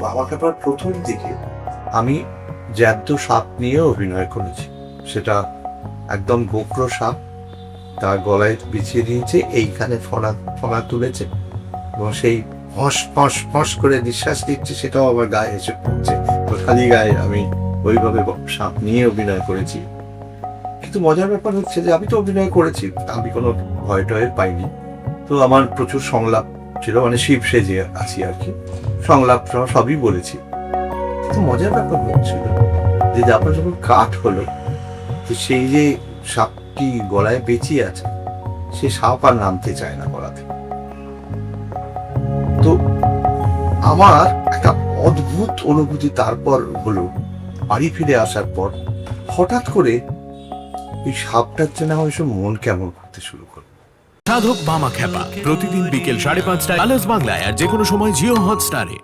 বাবা খেপার প্রথম দিকে আমি জ্যান্ত সাপ নিয়ে অভিনয় করেছি। সেটা একদম গোখরো সাপ, তার গলায় বিছিয়ে দিয়েছে, এইখানে ফনা ফনা তুলেছে এবং সেই ফস ফস ফস করে নিঃশ্বাস দিচ্ছে, সেটাও আমার গায়ে এসে পড়ছে। তো খালি গায়ে আমি ওইভাবে সাপ নিয়ে অভিনয় করেছি। কিন্তু মজার ব্যাপার হচ্ছে যে আমি তো অভিনয় করেছি, আমি কোনো ভয় টয় পাইনি। তো আমার প্রচুর সংলাপ ছিল, মানে শিব সেজে আছি আর কি, সংলাপ সবই বলেছি। কিন্তু মজার ব্যাপার হচ্ছিল যে আপনার যখন কাট হলো, তো সেই যে সাপটি গলায় বেঁচিয়ে আছে, সে সাপ আর নামতে চায় না গলা থেকে। তো আমার একটা অদ্ভুত অনুভূতি তারপর হলো, বাড়ি ফিরে আসার পর হঠাৎ করে এই সাপটার জন্য আমার এসব মন কেমন করতে শুরু করলো। সাধক মামা খেপা প্রতিদিন বিকেল 5:30টায় আলাস বাংলায় আর যে কোনো সময় জিও হটস্টারে।